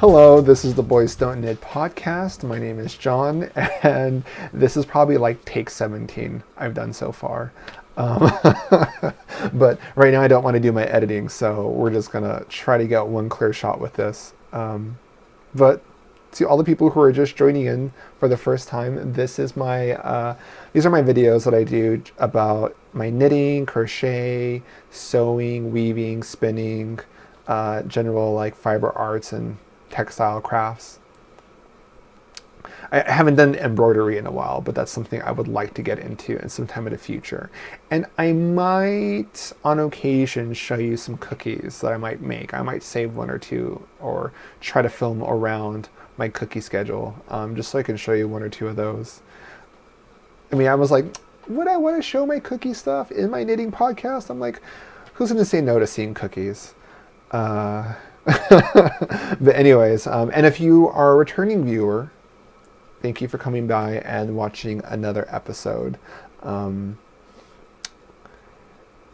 Hello, this is the Boys Don't Knit podcast. My name is John, and this is probably like take 17 I've done so far. Um, but right now I don't want to do my editing, so we're just going to try to get one clear shot with this. But to all the people who are just joining in for the first time, this is these are my videos that I do about my knitting, crochet, sewing, weaving, spinning, general like fiber arts and textile crafts. I haven't done embroidery in a while, but that's something I would like to get into in some time in the future. And I might, on occasion, show you some cookies that I might make. I might save one or two or try to film around my cookie schedule, just so I can show you one or two of those. I mean, I was like, would I want to show my cookie stuff in my knitting podcast? I'm like, who's going to say no to seeing cookies? But anyways, and if you are a returning viewer, thank you for coming by and watching another episode.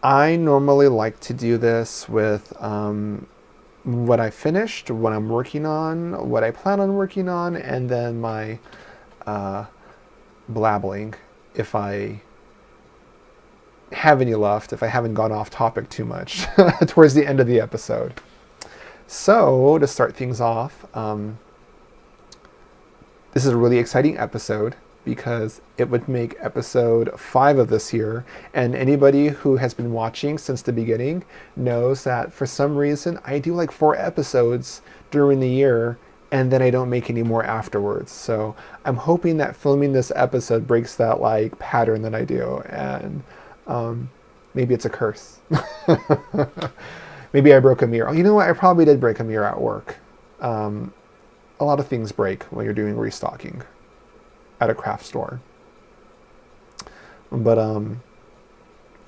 I normally like to do this with what I finished, what I'm working on, what I plan on working on, and then my blabbling if I have any left, if I haven't gone off topic too much towards the end of the episode. So, to start things off, this is a really exciting episode because it would make episode 5 of this year, and anybody who has been watching since the beginning knows that for some reason I do like 4 episodes during the year and then I don't make any more afterwards. So I'm hoping that filming this episode breaks that like pattern that I do, and maybe it's a curse. Maybe I broke a mirror. Oh, you know what? I probably did break a mirror at work. A lot of things break when you're doing restocking at a craft store. But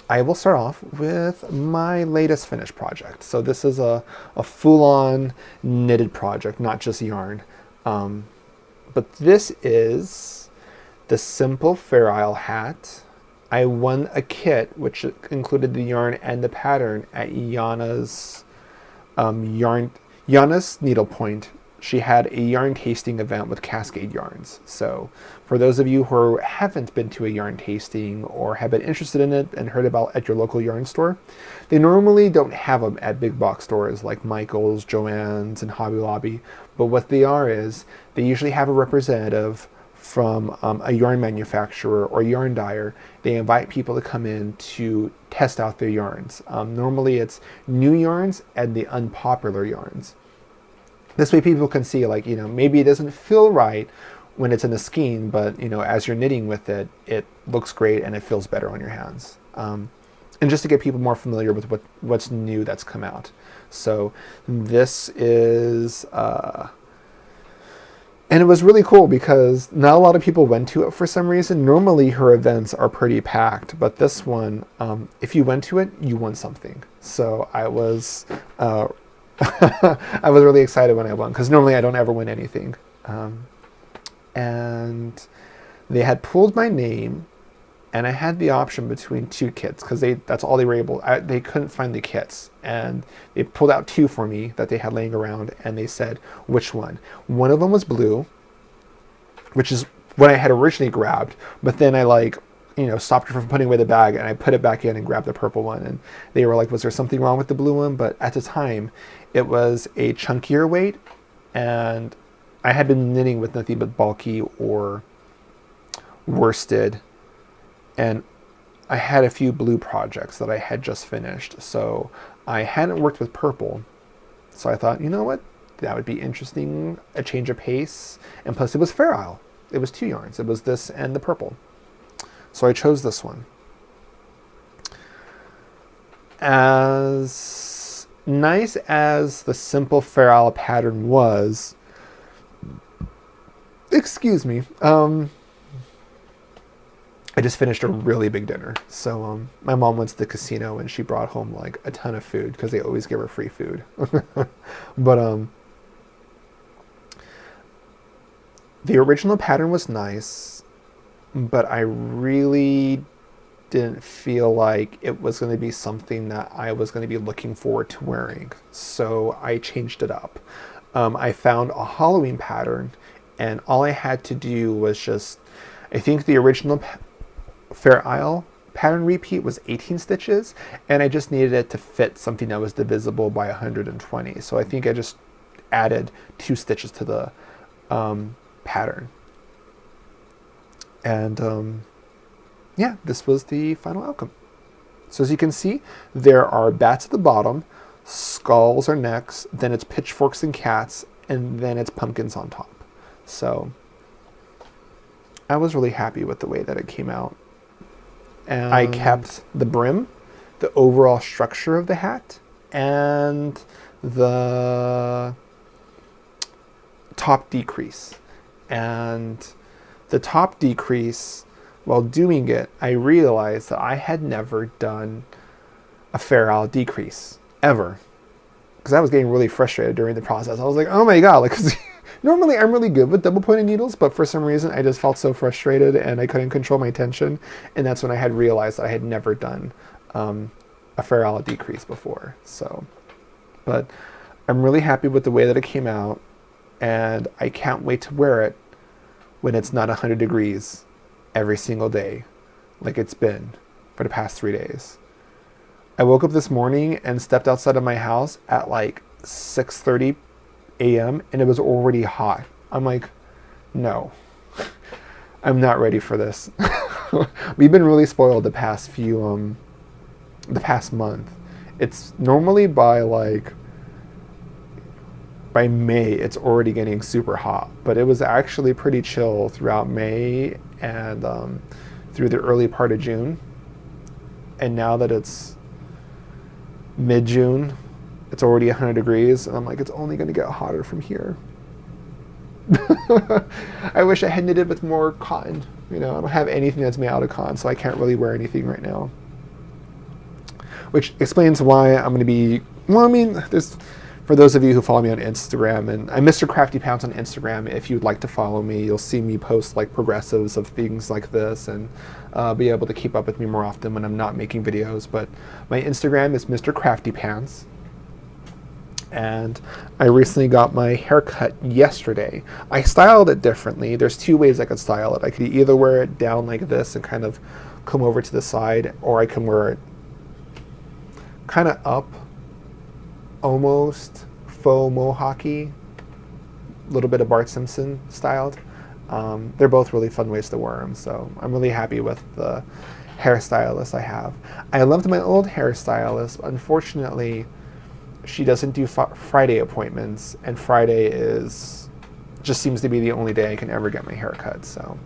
I will start off with my latest finished project. So this is a full-on knitted project, not just yarn. But this is the simple Fair Isle hat. I won a kit which included the yarn and the pattern at Yana's Needlepoint. She had a yarn tasting event with Cascade Yarns. So for those of you who haven't been to a yarn tasting or have been interested in it and heard about at your local yarn store, they normally don't have them at big box stores like Michael's, Joann's, and Hobby Lobby. But what they are is they usually have a representative from a yarn manufacturer or yarn dyer. They invite people to come in to test out their yarns. Normally it's new yarns and the unpopular yarns. This way people can see, like, you know, maybe it doesn't feel right when it's in a skein, but, you know, as you're knitting with it, it looks great and it feels better on your hands. And just to get people more familiar with what's new that's come out. So this is... And it was really cool because not a lot of people went to it for some reason. Normally her events are pretty packed, but this one, if you went to it, you won something. So I was I was really excited when I won because normally I don't ever win anything. And they had pulled my name, and I had the option between 2 kits because that's all they were able. They couldn't find the kits, and they pulled out 2 for me that they had laying around, and they said which one. One of them was blue, which is what I had originally grabbed, but then I stopped her from putting away the bag, and I put it back in and grabbed the purple one. And they were like, was there something wrong with the blue one? But at the time, it was a chunkier weight, and I had been knitting with nothing but bulky or worsted. And I had a few blue projects that I had just finished. So I hadn't worked with purple. So I thought, you know what? That would be interesting, a change of pace. And plus it was Fair Isle. It was 2 yarns. It was this and the purple. So I chose this one. As nice as the simple Fair Isle pattern was, excuse me, I just finished a really big dinner. So my mom went to the casino and she brought home like a ton of food because they always give her free food. But the original pattern was nice, but I really didn't feel like it was going to be something that I was going to be looking forward to wearing. So I changed it up. I found a Halloween pattern, and all I had to do was just, I think the original Fair Isle pattern repeat was 18 stitches, and I just needed it to fit something that was divisible by 120. So I think I just added 2 stitches to the pattern. And yeah, this was the final outcome. So as you can see, there are bats at the bottom, skulls or necks, then it's pitchforks and cats, and then it's pumpkins on top. So I was really happy with the way that it came out. And I kept the brim, the overall structure of the hat, and the top decrease. And the top decrease, while doing it, I realized that I had never done a Fair Isle decrease, ever. Because I was getting really frustrated during the process. I was like, oh my god, like, normally I'm really good with double pointed needles, but for some reason I just felt so frustrated and I couldn't control my tension. And that's when I had realized that I had never done a Fair Isle decrease before. So, but I'm really happy with the way that it came out, and I can't wait to wear it when it's not 100 degrees every single day like it's been for the past 3 days. I woke up this morning and stepped outside of my house at like 6:30 a.m. and it was already hot. I'm like, no, I'm not ready for this. We've been really spoiled the past month. It's normally by May, it's already getting super hot, but it was actually pretty chill throughout May and through the early part of June. And now that it's mid-June, it's already 100 degrees, and I'm like, it's only going to get hotter from here. I wish I had knitted with more cotton. You know, I don't have anything that's made out of cotton, so I can't really wear anything right now. Which explains why I'm going to be, well, I mean, there's, for those of you who follow me on Instagram, and I'm Mr. Crafty Pants on Instagram, if you'd like to follow me, you'll see me post like progressives of things like this, and be able to keep up with me more often when I'm not making videos. But my Instagram is Mr. Crafty Pants. And I recently got my haircut yesterday. I styled it differently. There's 2 ways I could style it. I could either wear it down like this and kind of come over to the side, or I can wear it kind of up, almost faux mohawky, a little bit of Bart Simpson styled. They're both really fun ways to wear them, so I'm really happy with the hairstylist I have. I loved my old hairstylist. Unfortunately, she doesn't do Friday appointments, and Friday just seems to be the only day I can ever get my hair cut. So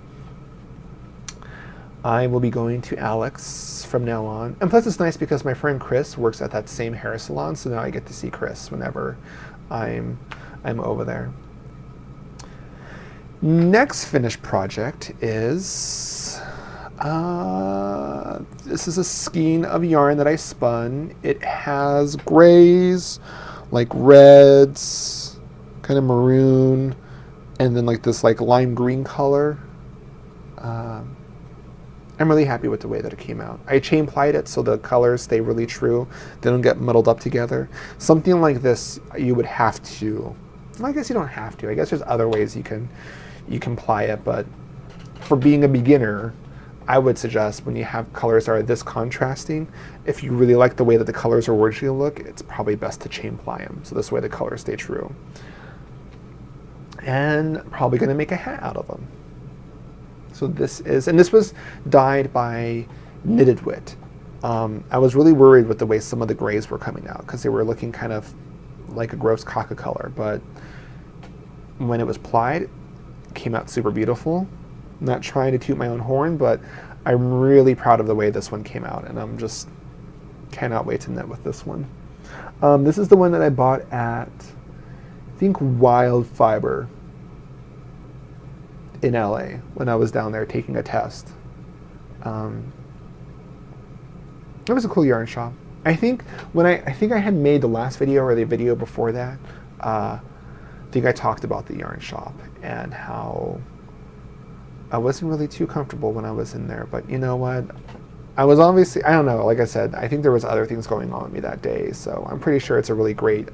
I will be going to Alex from now on. And plus it's nice because my friend Chris works at that same hair salon, so now I get to see Chris whenever I'm over there. Next finished project is this is a skein of yarn that I spun. It has grays, like reds, kind of maroon, and then like this like lime green color. I'm really happy with the way that it came out. I chain plied it so the colors stay really true. They don't get muddled up together. Something like this you would have to, well, I guess you don't have to. I guess there's other ways you can ply it, but for being a beginner, I would suggest when you have colors that are this contrasting, if you really like the way that the colors originally look, it's probably best to chain ply them, so this way the colors stay true. And probably going to make a hat out of them. So this was dyed by Knitted Wit. I was really worried with the way some of the grays were coming out because they were looking kind of like a gross caca color, but when it was plied, it came out super beautiful. Not trying to toot my own horn, but I'm really proud of the way this one came out, and I'm just cannot wait to knit with this one. This is the one that I bought at, I think, Wild Fiber in LA when I was down there taking a test. It was a cool yarn shop. I think I had made the last video or the video before that, I think I talked about the yarn shop and how I wasn't really too comfortable when I was in there, but you know what? I was obviously, I don't know, like I said, I think there was other things going on with me that day, so I'm pretty sure it's a really great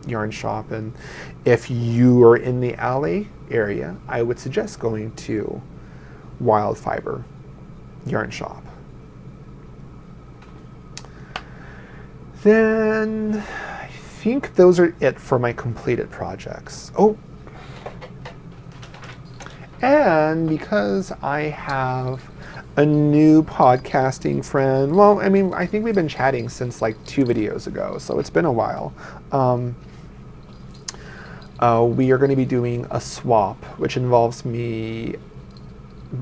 yarn shop, and if you are in the LA area, I would suggest going to Wild Fiber Yarn Shop. Then I think those are it for my completed projects. Oh, and because I have a new podcasting friend, well, I mean, I think we've been chatting since like 2 videos ago, so it's been a while. We are going to be doing a swap, which involves me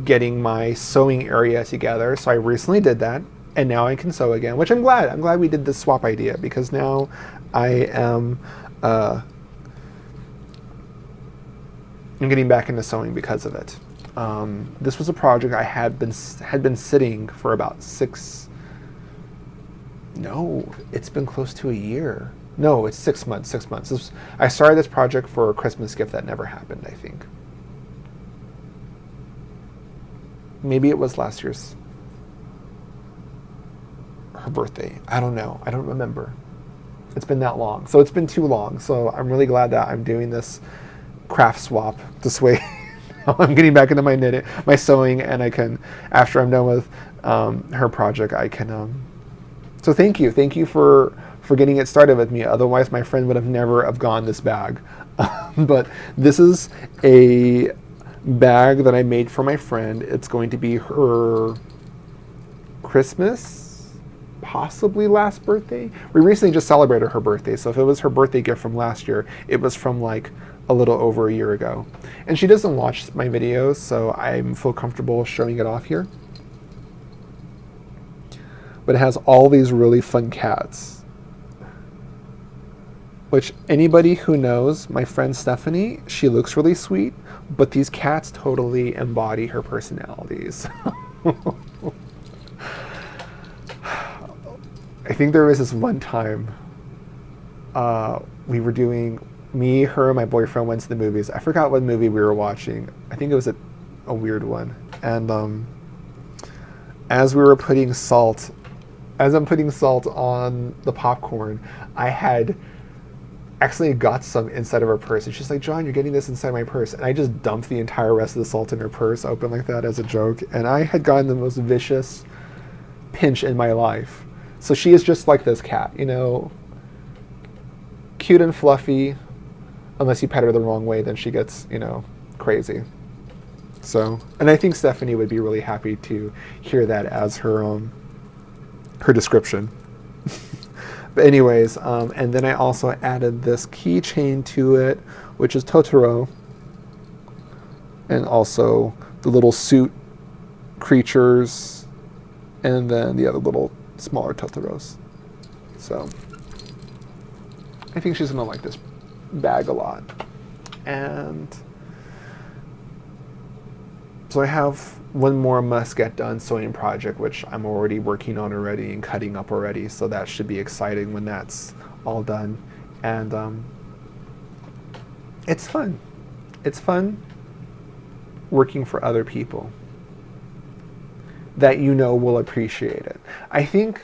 getting my sewing area together. So I recently did that, and now I can sew again, which I'm glad. I'm glad we did this swap idea, because now I am I'm getting back into sewing because of it. This was a project I had been sitting for about it's been close to a year. No, it's 6 months. 6 months. I started this project for a Christmas gift that never happened, I think. Maybe it was last year's, her birthday. I don't know. I don't remember. It's been that long. So it's been too long. So I'm really glad that I'm doing this craft swap this way. I'm getting back into my knitting, my sewing, and I can, after I'm done with her project, I can. So thank you for getting it started with me. Otherwise, my friend would have never have gone this bag. But this is a bag that I made for my friend. It's going to be her Christmas, possibly last birthday. We recently just celebrated her birthday, so if it was her birthday gift from last year, it was from like a little over a year ago. And she doesn't watch my videos, so I feel comfortable showing it off here. But it has all these really fun cats, which anybody who knows my friend Stephanie, she looks really sweet, but these cats totally embody her personalities. I think there was this one time we were doing, me, her, and my boyfriend went to the movies. I forgot what movie we were watching. I think it was a weird one. And as we were putting salt, as I'm putting salt on the popcorn, I had accidentally got some inside of her purse. And she's like, John, you're getting this inside my purse. And I just dumped the entire rest of the salt in her purse open like that as a joke. And I had gotten the most vicious pinch in my life. So she is just like this cat, you know, cute and fluffy. Unless you pet her the wrong way, then she gets, you know, crazy. So, and I think Stephanie would be really happy to hear that as her description. But anyways, and then I also added this keychain to it, which is Totoro, and also the little suit creatures, and then the other little smaller Totoros. So I think she's gonna like this bag a lot. And so I have one more must get done sewing project, which I'm already working on already and cutting up already, so that should be exciting when that's all done. And it's fun. It's fun working for other people that you know will appreciate it. I think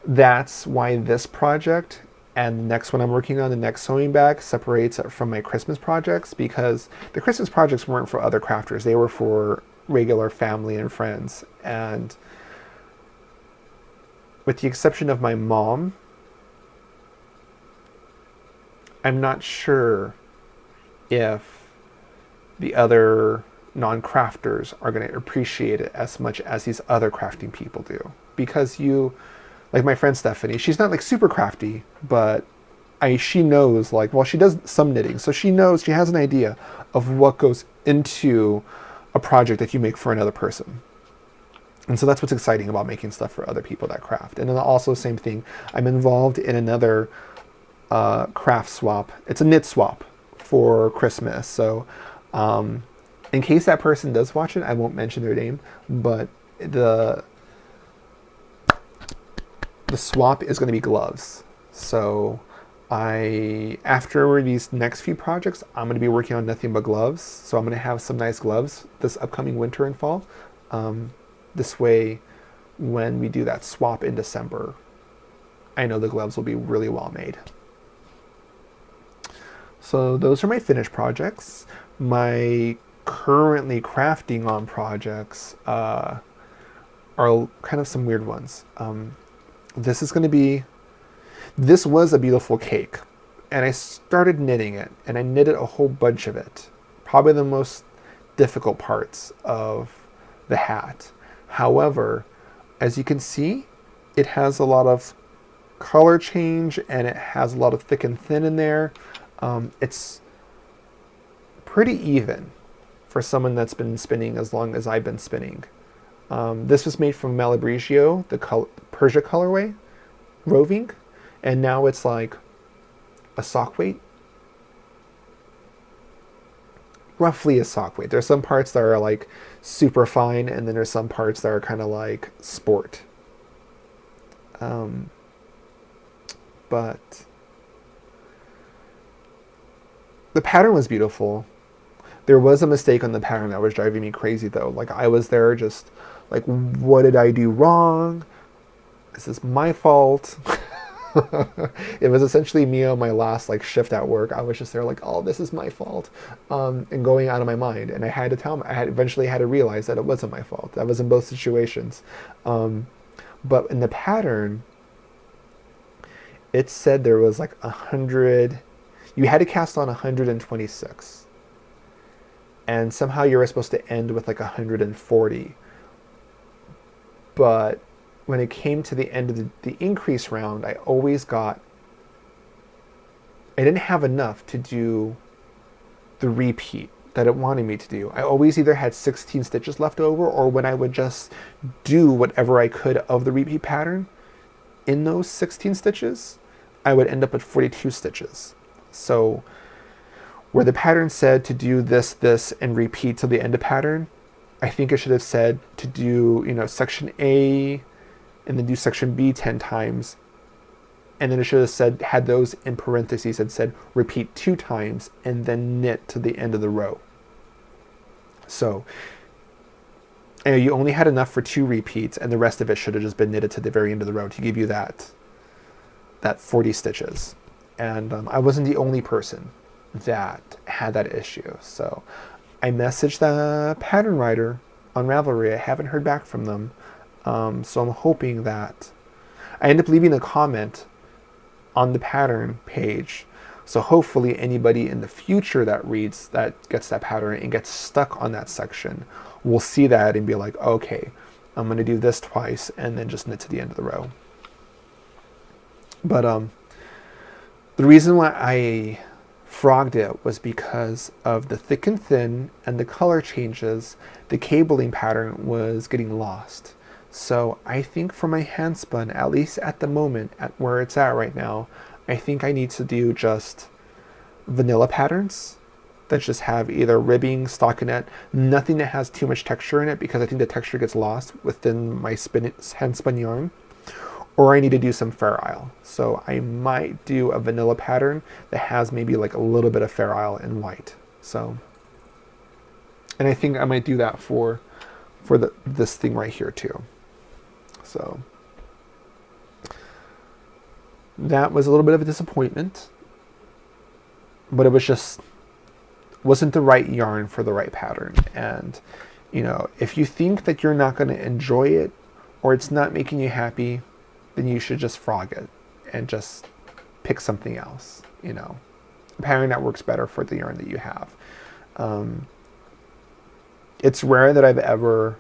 that's why this project and the next one I'm working on, the next sewing bag, separates it from my Christmas projects, because the Christmas projects weren't for other crafters. They were for regular family and friends. And with the exception of my mom, I'm not sure if the other non-crafters are going to appreciate it as much as these other crafting people do. Because like my friend Stephanie, she's not like super crafty, but she knows, like, well, she does some knitting, so she knows, she has an idea of what goes into a project that you make for another person. And so that's what's exciting about making stuff for other people that craft. And then also same thing, I'm involved in another craft swap. It's a knit swap for Christmas. So in case that person does watch it, I won't mention their name, but the swap is going to be gloves. So after these next few projects, I'm going to be working on nothing but gloves. So I'm going to have some nice gloves this upcoming winter and fall. This way, when we do that swap in December, I know the gloves will be really well made. So those are my finished projects. My currently crafting on projects are kind of some weird ones. This was a beautiful cake, and I started knitting it, and I knitted a whole bunch of it. Probably the most difficult parts of the hat. However, as you can see, it has a lot of color change, and it has a lot of thick and thin in there. It's pretty even for someone that's been spinning as long as I've been spinning. This was made from Malabrigio, the Persia colorway, roving, and now it's like a sock weight. Roughly a sock weight. There's some parts that are like super fine, and then there's some parts that are kind of like sport. But the pattern was beautiful. There was a mistake on the pattern that was driving me crazy though. Like I was there just like, what did I do wrong? Is this my fault? It was essentially me on my last like shift at work. I was just there like, oh, this is my fault, and going out of my mind. And I had to tell him, eventually had to realize that it wasn't my fault. That was in both situations. But in the pattern, it said there was like 100, you had to cast on 126. And somehow you were supposed to end with like 140. But when it came to the end of the increase round, I didn't have enough to do the repeat that it wanted me to do. I always either had 16 stitches left over, or when I would just do whatever I could of the repeat pattern in those 16 stitches, I would end up at 42 stitches. So where the pattern said to do this, and repeat till the end of pattern, I think it should have said to do, section A and then do section B 10 times. And then it should have said, had those in parentheses and said repeat 2 times and then knit to the end of the row. So you only had enough for 2 repeats, and the rest of it should have just been knitted to the very end of the row to give you that 40 stitches. And I wasn't the only person that had that issue. So I messaged the pattern writer on Ravelry. I haven't heard back from them. So I'm hoping that I end up leaving a comment on the pattern page. So hopefully anybody in the future that reads that, gets that pattern and gets stuck on that section, will see that and be like, okay, I'm going to do this twice and then just knit to the end of the row. But the reason why I frogged it was because of the thick and thin and the color changes. The cabling pattern was getting lost. So I think for my hand spun, at least at the moment, at where it's at right now, I think I need to do just vanilla patterns that just have either ribbing, stockinette, nothing that has too much texture in it, because I think the texture gets lost within my hand spun yarn. Or I need to do some Fair Isle. So I might do a vanilla pattern that has maybe like a little bit of Fair Isle in white. So, and I think I might do that for this thing right here too. So that was a little bit of a disappointment, but it wasn't the right yarn for the right pattern. And if you think that you're not going to enjoy it, or it's not making you happy, then you should just frog it and just pick something else, a pattern that works better for the yarn that you have. It's rare that I've ever,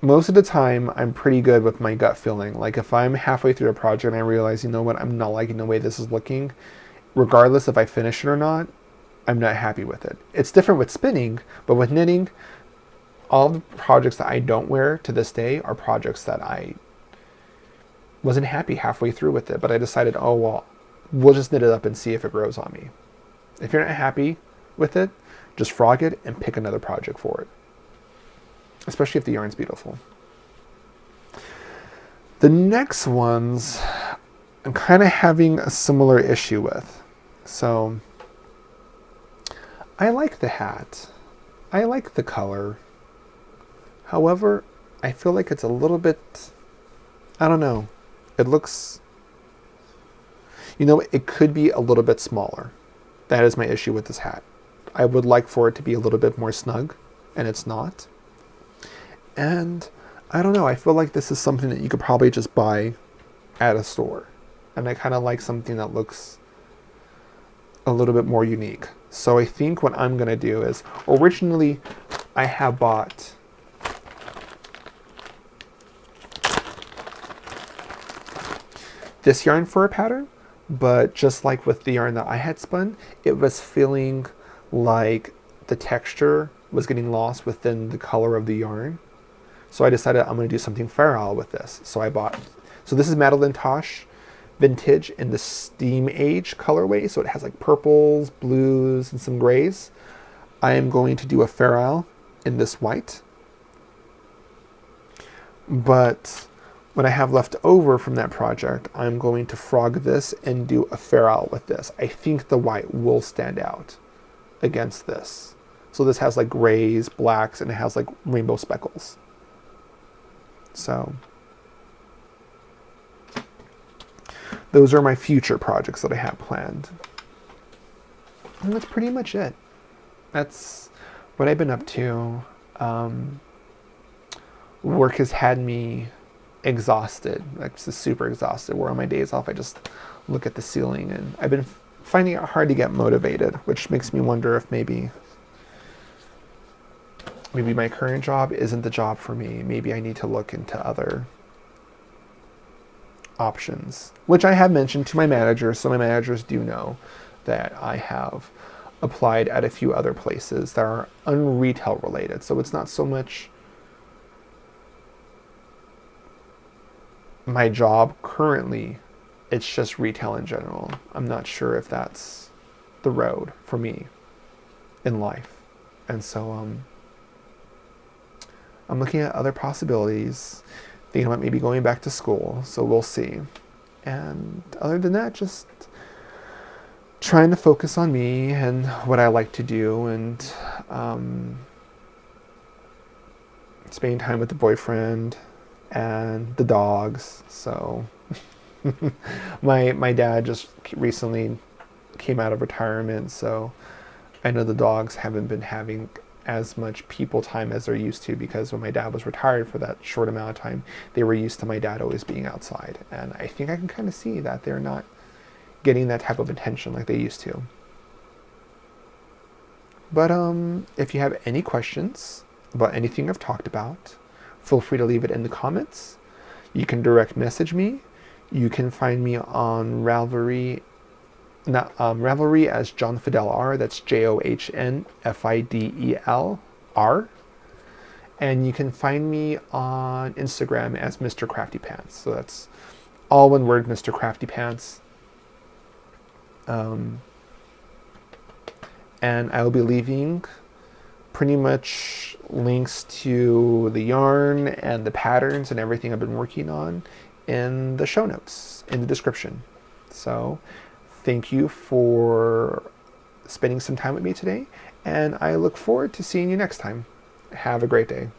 most of the time I'm pretty good with my gut feeling. Like if I'm halfway through a project and I realize, you know what, I'm not liking the way this is looking, regardless if I finish it or not, I'm not happy with it. It's different with spinning, but with knitting, all the projects that I don't wear to this day are projects that I wasn't happy halfway through with it, but I decided, oh, well, we'll just knit it up and see if it grows on me. If you're not happy with it, just frog it and pick another project for it, especially if the yarn's beautiful. The next ones I'm kind of having a similar issue with. So I like the hat. I like the color. However, I feel like it's a little bit, I don't know. It looks, it could be a little bit smaller. That is my issue with this hat. I would like for it to be a little bit more snug, and it's not. And I don't know, I feel like this is something that you could probably just buy at a store. And I kind of like something that looks a little bit more unique. So I think what I'm going to do is, originally I have bought this yarn for a pattern, but just like with the yarn that I had spun, it was feeling like the texture was getting lost within the color of the yarn. So I decided I'm going to do something feral with this. So this is Madeline Tosh Vintage in the Steam Age colorway. So it has like purples, blues, and some grays. I am going to do a feral in this white. But what I have left over from that project, I'm going to frog this and do a feral with this. I think the white will stand out against this. So this has like grays, blacks, and it has like rainbow speckles. So those are my future projects that I have planned. And that's pretty much it. That's what I've been up to. Work has had me exhausted, like just super exhausted, where on my days off I just look at the ceiling, and I've been finding it hard to get motivated, which makes me wonder if maybe my current job isn't the job for me. Maybe I need to look into other options, which I have mentioned to my managers, so my managers do know that I have applied at a few other places that are unretail related. So it's not so much my job currently, it's just retail in general. I'm not sure if that's the road for me in life. And so I'm looking at other possibilities, thinking about maybe going back to school, so we'll see. And other than that, just trying to focus on me and what I like to do, and spending time with the boyfriend and the dogs. So my dad just recently came out of retirement, so I know the dogs haven't been having as much people time as they're used to, because when my dad was retired for that short amount of time, they were used to my dad always being outside, and I think I can kind of see that they're not getting that type of attention like they used to. But if you have any questions about anything I've talked about, feel free to leave it in the comments. You can direct message me. You can find me on Ravelry, Ravelry as John-Fidel R. That's JOHNFIDEL R. And you can find me on Instagram as Mr. Crafty Pants. So that's all one word, Mr. Crafty Pants. And I will be leaving pretty much links to the yarn and the patterns and everything I've been working on in the show notes, in the description. So thank you for spending some time with me today, and I look forward to seeing you next time. Have a great day.